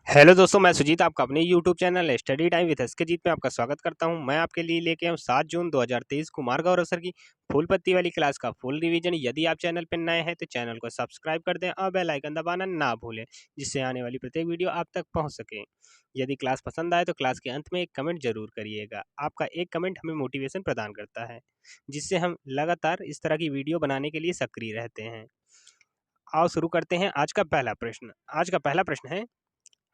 Hello दोस्तों, मैं सुजीत आपका अपने YouTube channel study time with SK Jeet में आपका स्वागत करता हूं। मैं आपके लिए लेके आया हूं 7 जून 2023 कुमार गौरव सर की फूल पत्ती वाली क्लास का फुल रिवीजन। यदि आप चैनल पर नए हैं तो चैनल को सब्सक्राइब कर दें और बेल आइकन दबाना ना भूलें, जिससे आने वाली प्रत्येक वीडियो आप तक पहुंच सके। यदि क्लास पसंद आए तो क्लास के अंत में एक कमेंट जरूर करिएगा। आपका एक कमेंट हमें मोटिवेशन प्रदान करता है, जिससे हम लगातार इस तरह की वीडियो बनाने के लिए सक्रिय रहते हैं। आओ शुरू करते हैं आज का पहला प्रश्न। आज का पहला प्रश्न है,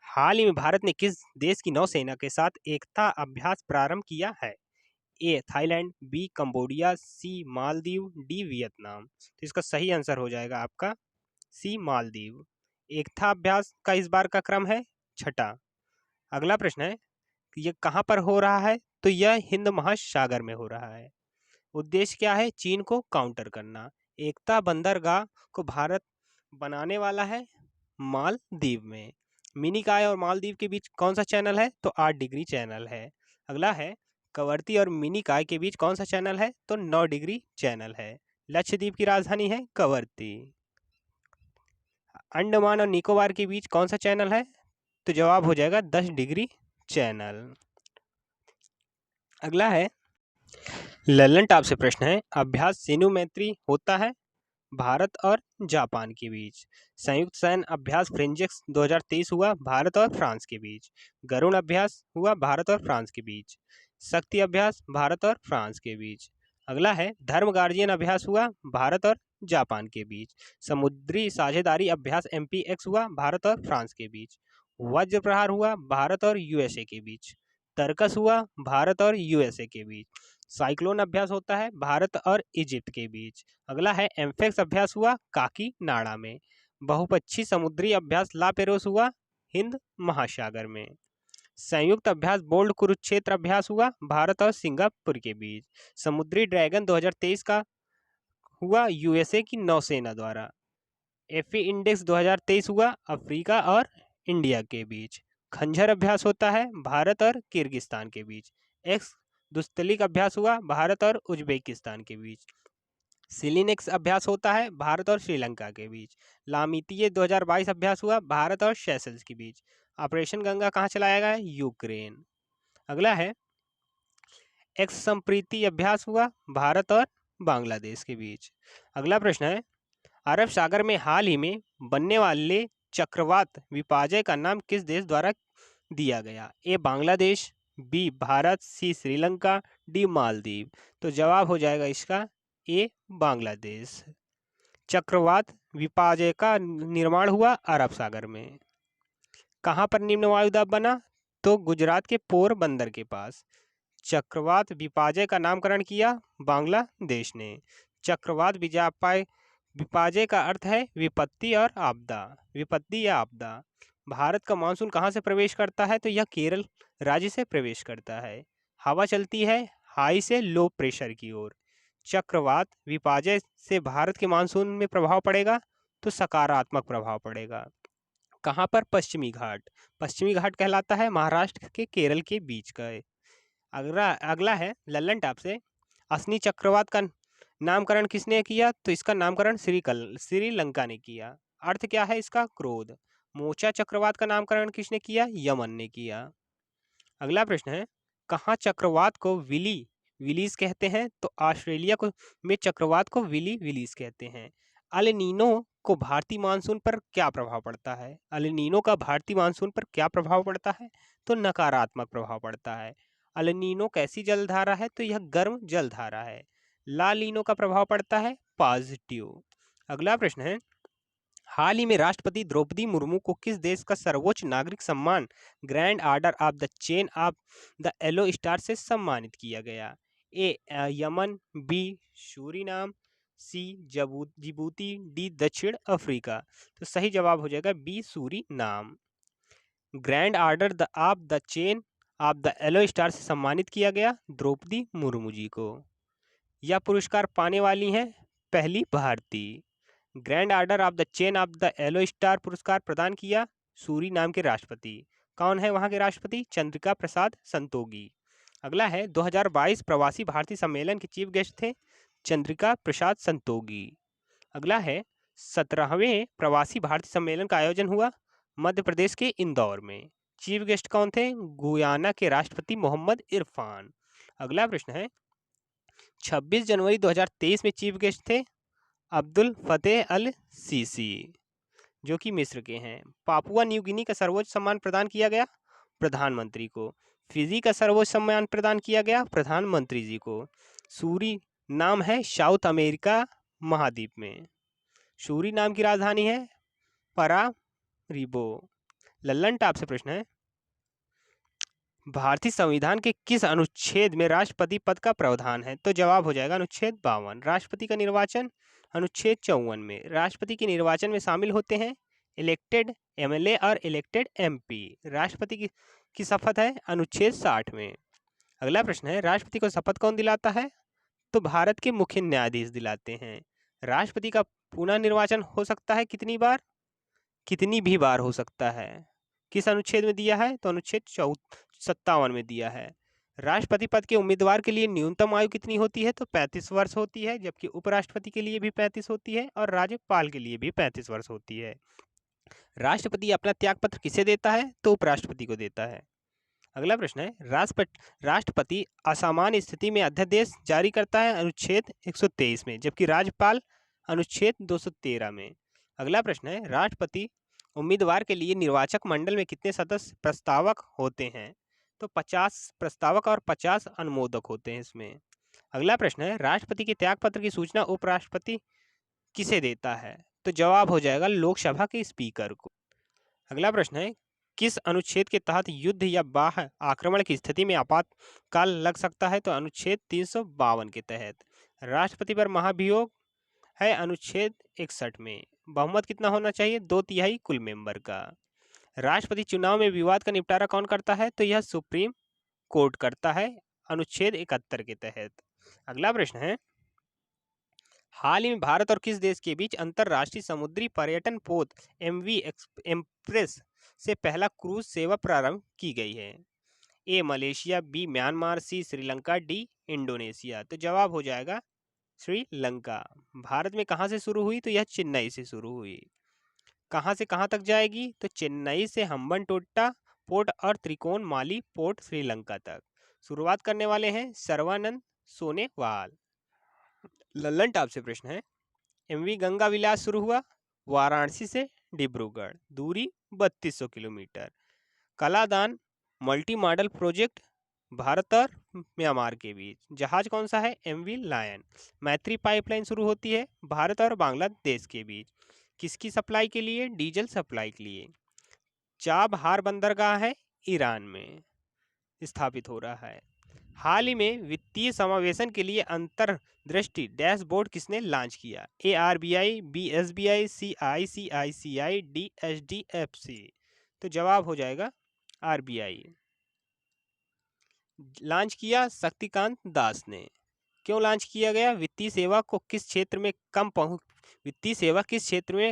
हाल ही में भारत ने किस देश की नौसेना के साथ एकता अभ्यास प्रारंभ किया है? A Thailand, B Cambodia, C Maldives, D Vietnam. तो इसका सही आंसर हो जाएगा आपका सी मालदीव। एकता अभ्यास का इस बार का क्रम है छठा। अगला प्रश्न है, ये कहाँ पर हो रहा है? तो यह हिंद महासागर में हो रहा है। उद्देश्य क्या है? चीन को काउंटर करना। एकता बंदरगाह को भारत बनाने वाला है मालदीव में। मिनिकॉय और मालदीव के बीच कौन सा चैनल है? तो 8 डिग्री चैनल है। अगला है, कवरती और मिनिकॉय के बीच कौन सा चैनल है? तो 9 डिग्री चैनल है। लक्षद्वीप की राजधानी है कवरती। अंडमान और निकोबार के बीच कौन सा चैनल है? तो जवाब हो जाएगा 10 डिग्री चैनल। अगला है, लल्लन टाप से प्रश्न है, अभ्यास सेनु मैत्री होता है भारत और जापान के बीच। संयुक्त सैन्य अभ्यास फ्रेंजेक्स 2023 हुआ भारत और फ्रांस के बीच। गरुण अभ्यास हुआ भारत और फ्रांस के बीच। शक्ति अभ्यास भारत और फ्रांस के बीच। अगला है, धर्म गार्जियन अभ्यास हुआ भारत और जापान के बीच। समुद्री साझेदारी अभ्यास MPX हुआ भारत और फ्रांस के बीच। वज्र प्रहार हुआ भारत और USA के बीच। तर्कस हुआ भारत और USA के बीच। साइक्लोन अभ्यास होता है भारत और इजिप्ट के बीच। अगला है, एम्फेक्स अभ्यास हुआ काकी नाड़ा में। बहुपक्षी समुद्री अभ्यास ला पेरोस हुआ हिंद महासागर में। संयुक्त अभ्यास बोल्ड कुरुक्षेत्र अभ्यास हुआ भारत और सिंगापुर के बीच। समुद्री ड्रैगन 2023 का हुआ USA की नौसेना द्वारा। एफी इंडेक्स 2023 हुआ अफ्रीका और इंडिया के बीच। खंजर अभ्यास होता है भारत और किर्गिस्तान के बीच। एक्स दुस्तलिक अभ्यास हुआ भारत और उज्बेकिस्तान के बीच। सिलिनेक्स अभ्यास होता है भारत और श्रीलंका के बीच। लामितीय 2022 अभ्यास हुआ भारत और सेशल्स के बीच। ऑपरेशन गंगा कहाँ चलाया गया है? यूक्रेन। अगला है, एक्स संप्रीति अभ्यास हुआ भारत और बांग्लादेश के बीच। अगला प्रश्न है, अरब सागर में हाल ही में बनने वाले चक्रवात विपर्जय का नाम किस देश द्वारा दिया गया? ए बांग्लादेश, बी भारत, सी श्रीलंका, डी मालदीव। तो जवाब हो जाएगा इसका ए बांग्लादेश। चक्रवात विपर्जय का निर्माण हुआ अरब सागर में। कहाँ पर निम्न वायुदाब बना? तो गुजरात के पोरबंदर के पास। चक्रवात विपर्जय का नामकरण किया बांग्लादेश ने। चक्रवात विपर्जय का अर्थ है विपत्ति और आपदा, विपत्ति या आपदा। भारत का मानसून कहाँ से प्रवेश करता है? तो यह केरल राज्य से प्रवेश करता है। हवा चलती है हाई से लो प्रेशर की ओर। चक्रवात विपर्जय से भारत के मानसून में प्रभाव पड़ेगा तो सकारात्मक प्रभाव पड़ेगा। कहाँ पर? पश्चिमी घाट। पश्चिमी घाट कहलाता है महाराष्ट्र के केरल के बीच का। अगला अगला है, लल्लन टाप से, असनी चक्रवात का नामकरण किसने किया? तो इसका नामकरण श्रीलंका ने किया। अर्थ क्या है इसका? क्रोध। मोचा चक्रवात का नामकरण किसने किया? यमन ने किया। अगला प्रश्न है, कहाँ चक्रवात को विलीज कहते हैं? तो ऑस्ट्रेलिया को में चक्रवात को विलीज कहते हैं। अल नीनो को भारतीय मानसून पर क्या प्रभाव पड़ता है? अल नीनो का भारतीय मानसून पर क्या प्रभाव पड़ता है? तो नकारात्मक प्रभाव पड़ता है। अल नीनो कैसी जलधारा है? तो यह गर्म जलधारा है। ला लीनो का प्रभाव पड़ता है पॉजिटिव। अगला प्रश्न है, हाल ही में राष्ट्रपति द्रौपदी मुर्मू को किस देश का सर्वोच्च नागरिक सम्मान grand order of the chain of the yellow star से सम्मानित किया गया? A Yemen, B Suriname, C Djibouti, D दक्षिण अफ्रीका। तो सही जवाब हो जाएगा B Suriname. Grand order of the chain of the yellow star से सम्मानित किया गया द्रौपदी मुर्मू जी को। यह पुरस्कार पाने वाली हैं पहली भारतीय। Grand order of the chain of the yellow star पुरस्कार प्रदान किया सूरीनाम के राष्ट्रपति। कौन है वहां के राष्ट्रपति? चंद्रिका प्रसाद संतोगी। अगला है, 2022 प्रवासी भारतीय सम्मेलन के चीफ गेस्ट थे चंद्रिका प्रसाद संतोगी। अगला है, 17वें प्रवासी भारतीय सम्मेलन का आयोजन हुआ मध्य प्रदेश के इंदौर में। चीफ गेस्ट कौन थे? गुयाना के राष्ट्रपति मोहम्मद इरफान। अगला प्रश्न है, 26 जनवरी 2023 में चीफ गेस्ट थे अब्दुल फतेह अल सीसी, जो कि मिस्र के हैं। पापुआ न्यू गिनी का सर्वोच्च सम्मान प्रदान किया गया प्रधानमंत्री को। फिजी का सर्वोच्च सम्मान प्रदान किया गया प्रधानमंत्री जी को। सूरी नाम है साउथ अमेरिका महाद्वीप में। सूरी नाम की राजधानी है परारिबो। लल्लन टाप से प्रश्न है, भारतीय संविधान के किस अनुच्छेद में राष्ट्रपति पद का प्रावधान है? तो जवाब हो जाएगा अनुच्छेद 52। राष्ट्रपति का निर्वाचन अनुच्छेद 54 में। राष्ट्रपति के निर्वाचन में शामिल होते हैं इलेक्टेड एमएलए और इलेक्टेड एमपी। राष्ट्रपति की शपथ है अनुच्छेद 60 में। अगला प्रश्न है, राष्ट्रपति को शपथ कौन दिलाता है? तो भारत के मुख्य न्यायाधीश दिलाते हैं। राष्ट्रपति का पुनः निर्वाचन हो सकता है कितनी बार? कितनी भी बार हो सकता है। किस अनुच्छेद में दिया है? तो अनुच्छेद 57 में दिया है। राष्ट्रपति पद के उम्मीदवार के लिए न्यूनतम आयु कितनी होती है? तो 35 वर्ष होती है, जबकि उपराष्ट्रपति के लिए भी 35 होती है और राज्यपाल के लिए भी 35 वर्ष होती है। राष्ट्रपति अपना त्यागपत्र किसे देता है? तो उपराष्ट्रपति को देता है। अगला प्रश्न है, राष्ट्रपति असामान्य स्थिति में अध्यादेश जारी करता है अनुच्छेद 123 में, जबकि राज्यपाल अनुच्छेद 213 में। अगला प्रश्न है, राष्ट्रपति उम्मीदवार के लिए निर्वाचक मंडल में कितने सदस्य प्रस्तावक होते हैं? तो 50 प्रस्तावक और 50 अनुमोदक होते हैं इसमें। अगला प्रश्न है, राष्ट्रपति के त्यागपत्र की सूचना उपराष्ट्रपति किसे देता है? तो जवाब हो जाएगा लोकसभा के स्पीकर को। अगला प्रश्न है, किस अनुच्छेद के तहत युद्ध या बाह्य आक्रमण की स्थिति में आपातकाल लग सकता है? तो अनुच्छेद 352 के तहत। राष्ट्रपति पर महाभियोग है अनुच्छेद 61 में। बहुमत कितना होना चाहिए? 2/3 कुल मेंबर का। राष्ट्रपति चुनाव में विवाद का निपटारा कौन करता है? तो यह सुप्रीम कोर्ट करता है अनुच्छेद 71 के तहत। अगला प्रश्न है, हाल ही में भारत और किस देश के बीच अंतरराष्ट्रीय समुद्री पर्यटन पोत एमवी एक्सप्रेस से पहला क्रूज सेवा प्रारंभ की गई है? A Malaysia, B Myanmar, C Sri Lanka, D Indonesia. तो जवाब हो जाएगा श्रीलंका। भारत में कहाँ से शुरू हुई? तो यह चेन्नई से शुरू हुई। कहाँ से कहाँ तक जाएगी? तो चेन्नई से हम्बनटोटा पोर्ट और त्रिकोणमाली पोर्ट श्रीलंका तक। शुरुआत करने वाले हैं सर्वानंद सोनेवाल। लल्लन टाप से प्रश्न है, एमवी गंगा विलास शुरू हुआ वाराणसी से डिब्रूगढ़, दूरी 3200 kilometre. Kaladan multi modal project Bharat और म्यांमार के बीच। जहाज कौन सा है? MV lion. मैत्री पाइपलाइन शुरू होती है भारत और बांग्लादेश के बीच। किसकी सप्लाई के लिए? डीजल सप्लाई के लिए। चाबहार बंदरगाह है ईरान में स्थापित हो रहा है। हाल ही में वित्तीय समावेशन के लिए अंतर्दृष्टि डैशबोर्ड किसने लॉन्च किया? A RBI, B SBI, C ICICI, D HDFC. तो जवाब हो जाएगा आरबीआई। लॉन्च किया शक्तिकांत दास ने। क्यों लॉन्च किया गया? वित्तीय सेवा किस क्षेत्र में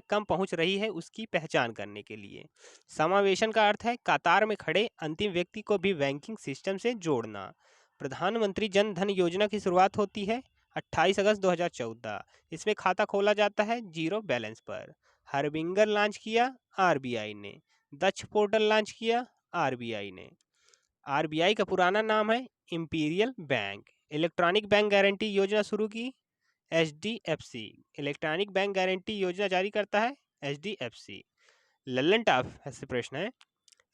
कम पहुंच रही है उसकी पहचान करने के लिए। समावेशन का अर्थ है कतार में खड़े अंतिम व्यक्ति को भी बैंकिंग सिस्टम से जोड़ना। प्रधानमंत्री जन धन योजना की शुरुआत होती है 28 अगस्त 2014। इसमें खाता खोला जाता है जीरो बैलेंस पर। हरबिंगर लॉन्च किया आरबीआई ने। दक्ष पोर्टल लॉन्च किया आरबीआई ने। आरबीआई का पुराना नाम है imperial bank. Electronic bank guarantee योजना शुरू की एचडीएफसी। इलेक्ट्रॉनिक बैंक गारंटी योजना जारी करता है एचडीएफसी। लल्लन टाप से प्रश्न है,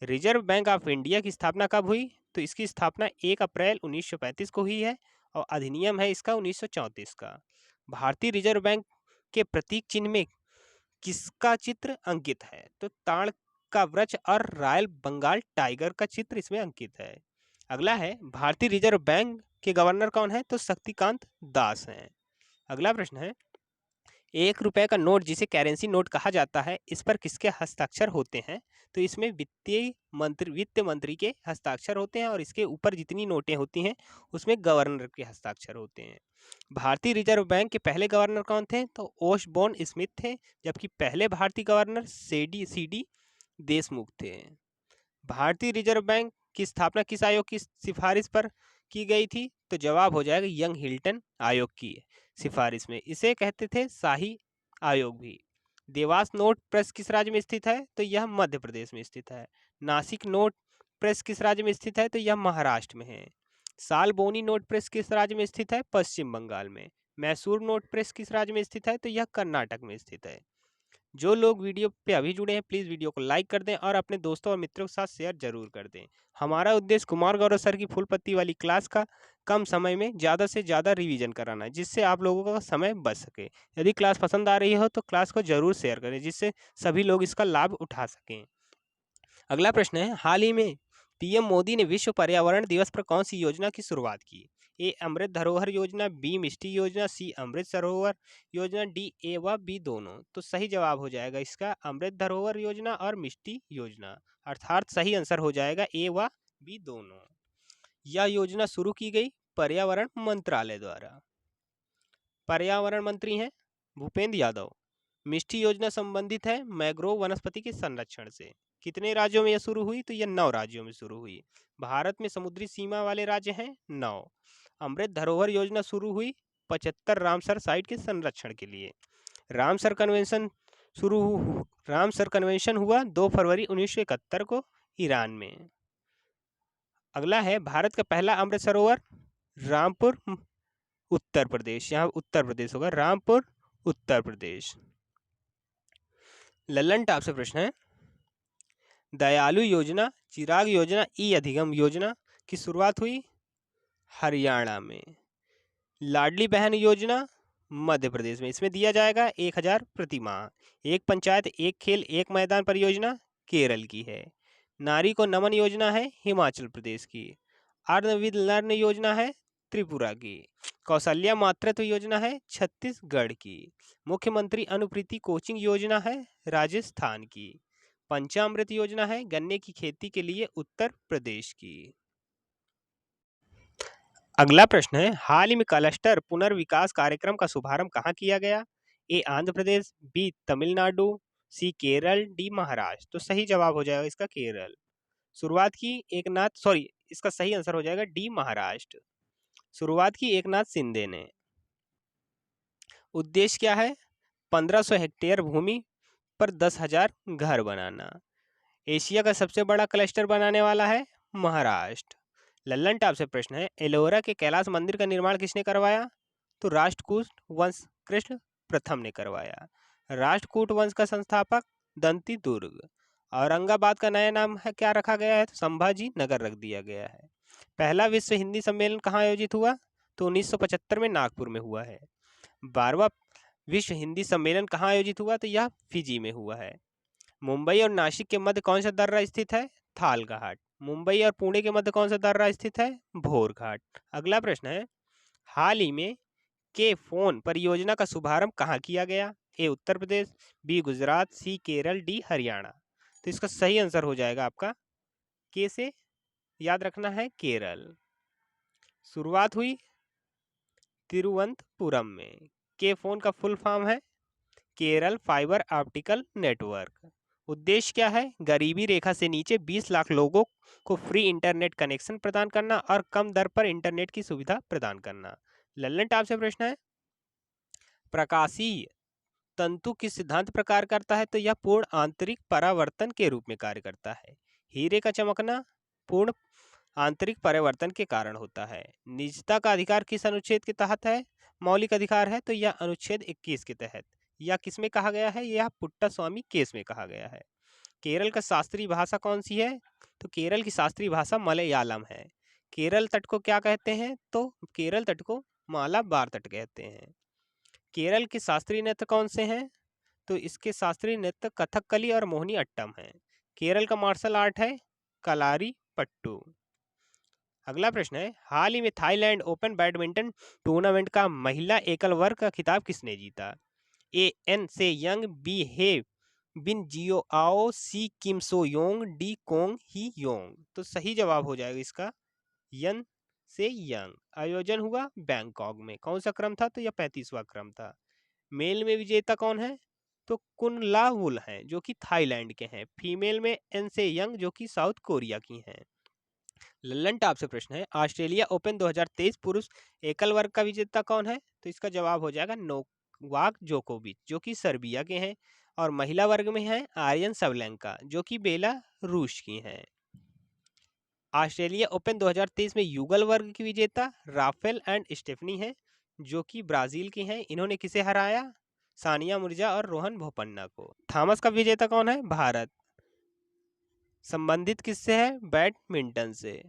रिजर्व बैंक ऑफ इंडिया की स्थापना कब हुई? तो इसकी स्थापना 1 अप्रैल 1935 को हुई है और अधिनियम है इसका 1934 का। भारतीय रिजर्व बैंक के प्रतीक चिन्ह में किसका चित्र अंकित है? तो ताड़ का वृक्ष और रॉयल बंगाल टाइगर का चित्र इसमें अंकित है। अगला है, भारतीय रिजर्व बैंक के गवर्नर कौन है? तो शक्तिकांत दास हैं। अगला प्रश्न है, 1 रुपए का नोट जिसे करेंसी नोट कहा जाता है, इस पर किसके हस्ताक्षर होते हैं? तो इसमें वित्त मंत्री के हस्ताक्षर होते हैं और इसके ऊपर जितनी नोटें होती हैं उसमें गवर्नर के हस्ताक्षर होते हैं। भारतीय रिजर्व बैंक के पहले गवर्नर कौन थे? तो ओशबोर्न स्मिथ थे, जबकि पहले भारतीय गवर्नर सीडी देशमुख थे। भारतीय रिजर्व बैंक की स्थापना किस आयोग की सिफारिश पर की गई थी? तो जवाब हो जाएगा यंग हिल्टन आयोग की सिफारिश में। इसे कहते थे शाही आयोग भी। देवास नोट प्रेस किस राज्य में स्थित है? तो यह मध्य प्रदेश में स्थित है। नासिक नोट प्रेस किस राज्य में स्थित है? तो यह महाराष्ट्र में है। सालबोनी नोट प्रेस किस राज्य में स्थित है? पश्चिम बंगाल में। मैसूर नोट प्रेस किस राज्य में स्थित है? तो यह कर्नाटक में स्थित है। जो लोग वीडियो पे अभी जुड़े हैं प्लीज़ वीडियो को लाइक कर दें और अपने दोस्तों और मित्रों के साथ शेयर जरूर कर दें। हमारा उद्देश्य कुमार गौरव सर की फुल पत्ती वाली क्लास का कम समय में ज़्यादा से ज़्यादा रिवीजन कराना है, जिससे आप लोगों का समय बच सके। यदि क्लास पसंद आ रही हो तो क्लास को जरूर शेयर करें, जिससे सभी लोग इसका लाभ उठा सकें। अगला प्रश्न है, हाल ही में पीएम मोदी ने विश्व पर्यावरण दिवस पर कौन सी योजना की शुरुआत की? ए अमृत धरोहर योजना, बी मिष्टी योजना, सी अमृत सरोवर योजना, डी ए व बी दोनों। तो सही जवाब हो जाएगा इसका अमृत धरोहर योजना और मिष्टी योजना, अर्थात सही आंसर हो जाएगा ए व बी दोनों। यह योजना शुरू की गई पर्यावरण मंत्रालय द्वारा। पर्यावरण मंत्री हैं भूपेंद्र यादव। मिष्टी योजना संबंधित है मैग्रोव वनस्पति के संरक्षण से। कितने राज्यों में यह शुरू हुई? तो यह 9 राज्यों में शुरू हुई। भारत में समुद्री सीमा वाले राज्य हैं 9। अमृत धरोहर योजना शुरू हुई 75 रामसर साइट के संरक्षण के लिए। रामसर कन्वेंशन रामसर कन्वेंशन हुआ 2 फरवरी 1971 को ईरान में। अगला है, भारत का पहला अमृत सरोवर रामपुर उत्तर प्रदेश। यहाँ उत्तर प्रदेश होगा, रामपुर उत्तर प्रदेश। लल्लन टॉप से प्रश्न है, दयालु योजना, चिराग योजना, ई अधिगम योजना की शुरुआत हुई हरियाणा में। लाडली बहन योजना मध्य प्रदेश में। इसमें दिया जाएगा 1000 प्रति माह। एक पंचायत एक खेल एक मैदान परियोजना केरल की है। नारी को नमन योजना है हिमाचल प्रदेश की। अर्न विद लर्न योजना है त्रिपुरा की। कौशल्या मातृत्व योजना है छत्तीसगढ़ की। मुख्यमंत्री अनुप्रीति कोचिंग योजना है राजस्थान की। पंचामृत योजना है गन्ने की खेती के लिए उत्तर प्रदेश की। अगला प्रश्न है, हाल ही में क्लस्टर पुनर्विकास कार्यक्रम का शुभारंभ कहाँ किया गया? ए आंध्र प्रदेश, बी तमिलनाडु, सी केरल, डी महाराष्ट्र। तो सही जवाब हो जाएगा इसका केरल। शुरुआत की इसका सही आंसर हो जाएगा डी महाराष्ट्र। शुरुआत की एकनाथ शिंदे ने। उद्देश्य क्या है? 1500 हेक्टेयर भूमि पर 10,000 घर बनाना। एशिया का सबसे बड़ा क्लस्टर बनाने वाला है महाराष्ट्र। लल्लन टॉप से प्रश्न है, एलोरा के कैलाश मंदिर का निर्माण किसने करवाया? तो राष्ट्रकूट वंश कृष्ण प्रथम ने करवाया। राष्ट्रकूट वंश का संस्थापक दंती दुर्ग। औरंगाबाद का नया नाम है क्या रखा गया है? तो संभाजी नगर रख दिया गया है। पहला विश्व हिंदी सम्मेलन कहाँ आयोजित हुआ? तो 1975 में नागपुर में हुआ है। 12वां विश्व हिंदी सम्मेलन कहाँ आयोजित हुआ? तो यह फिजी में हुआ है। मुंबई और नासिक के मध्य कौन सा दर्रा स्थित है? थाल घाट। मुंबई और पुणे के मध्य कौन सा दर्रा स्थित है? भोर घाट। अगला प्रश्न है, हाल ही में के फोन परियोजना का शुभारंभ कहाँ किया गया? ए उत्तर प्रदेश, बी गुजरात, सी केरल, डी हरियाणा। तो इसका सही आंसर हो जाएगा आपका के से याद रखना है केरल। शुरुआत हुई तिरुवनंतपुरम में। के फोन का फुल फॉर्म है केरल फाइबर ऑप्टिकल नेटवर्क। उद्देश्य क्या है? गरीबी रेखा से नीचे 20 लाख लोगों को फ्री इंटरनेट कनेक्शन प्रदान करना और कम दर पर इंटरनेट की सुविधा प्रदान करना। लल्लन टॉप से प्रश्न है, प्रकाशीय तंतु किस सिद्धांत पर कार्य करता है? तो यह पूर्ण आंतरिक परावर्तन के रूप में कार्य करता है। हीरे का चमकना पूर्ण आंतरिक परिवर्तन के कारण होता है। निजता का अधिकार किस अनुच्छेद के तहत है? मौलिक अधिकार है, तो यह अनुच्छेद 21 के तहत। यह किसमें कहा गया है? यह पुट्टा स्वामी केस में कहा गया है। केरल का शास्त्रीय भाषा कौन सी है? तो केरल की शास्त्रीय भाषा मलयालम है। केरल तट को क्या कहते हैं? तो केरल तट को मालाबार तट कहते हैं। केरल के शास्त्रीय नृत्य कौन से हैं? तो इसके शास्त्रीय नृत्य कथकली और मोहिनी अट्टम है। केरल का मार्शल आर्ट है कलारी पट्टू। अगला प्रश्न है, हाल ही में थाईलैंड ओपन बैडमिंटन टूर्नामेंट का महिला एकल वर्ग का खिताब किसने जीता? ए एन से यंग, बी हे बिन जियो आओ, सी किम सो योंग, डी कोंग ही योंग। तो सही जवाब हो जाएगा इसका यन से यंग। आयोजन हुआ बैंकॉक में। कौन सा क्रम था? तो यह 35वां क्रम था। मेल में विजेता कौन है? तो कुनलावुल हैं जो कि थाईलैंड के हैं। फीमेल में एन से यंग जो कि साउथ कोरिया की हैं। लल्लन टॉप से प्रश्न है, ऑस्ट्रेलिया ओपन 2023 पुरुष एकल वर्ग का विजेता कौन है? तो इसका जवाब हो जाएगा नोवाक जोकोविच जो कि सर्बिया के हैं। और महिला वर्ग में हैं आर्यन सबलेंका, जो कि बेलारूस की हैं। ऑस्ट्रेलिया ओपन 2023 में युगल वर्ग की विजेता राफेल एंड स्टेफनी हैं, जो कि ब्राजील की हैं। इन्होंने किसे हराया? सानिया मिर्जा और रोहन बोपन्ना को। थॉमस कप विजेता कौन है? भारत। संबंधित किससे है? बैडमिंटन से।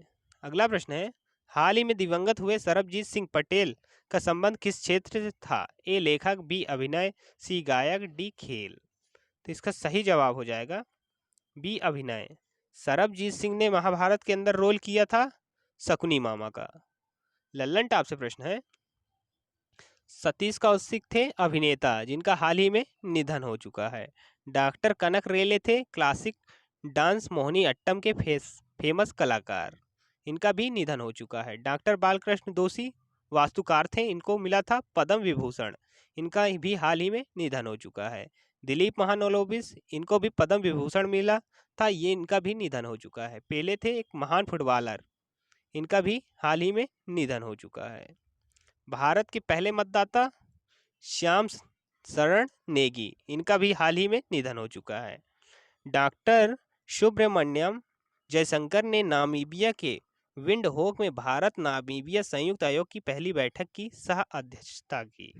अगला प्रश्न है, हाल ही में दिवंगत हुए सरबजीत सिंह पटेल का संबंध किस क्षेत्र से था? ए लेखक, बी अभिनय, सी गायक, डी खेल। तो इसका सही जवाब हो जाएगा बी अभिनय। सरबजीत सिंह ने महाभारत के अंदर रोल किया था शकुनी मामा का। लल्लन टॉप से प्रश्न है, सतीश कौशिक थे अभिनेता जिनका हाल ही में निधन हो चुका है। डॉक्टर कनक रेले थे क्लासिक डांस मोहिनी अट्टम के फेमस कलाकार, इनका भी निधन हो चुका है। डॉक्टर बालकृष्ण दोषी वास्तुकार थे, इनको मिला था पद्म विभूषण, इनका भी हाल ही में निधन हो चुका है। दिलीप महानोलोबिस, इनको भी पद्म विभूषण मिला था, ये इनका भी निधन हो चुका है। पेले थे एक महान फुटबॉलर, इनका भी हाल ही में निधन हो चुका है। भारत के पहले मतदाता श्याम शरण नेगी, इनका भी हाल ही में निधन हो चुका है। डॉक्टर सुब्रमण्यम जयशंकर ने नामीबिया के विंडहोक में भारत नामीबिया संयुक्त आयोग की पहली बैठक की सह अध्यक्षता की।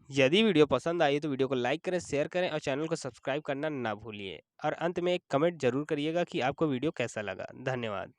यदि वीडियो पसंद आई तो वीडियो को लाइक करें, शेयर करें और चैनल को सब्सक्राइब करना ना भूलिए। और अंत में एक कमेंट जरूर करिएगा कि आपको वीडियो कैसा लगा। धन्यवाद।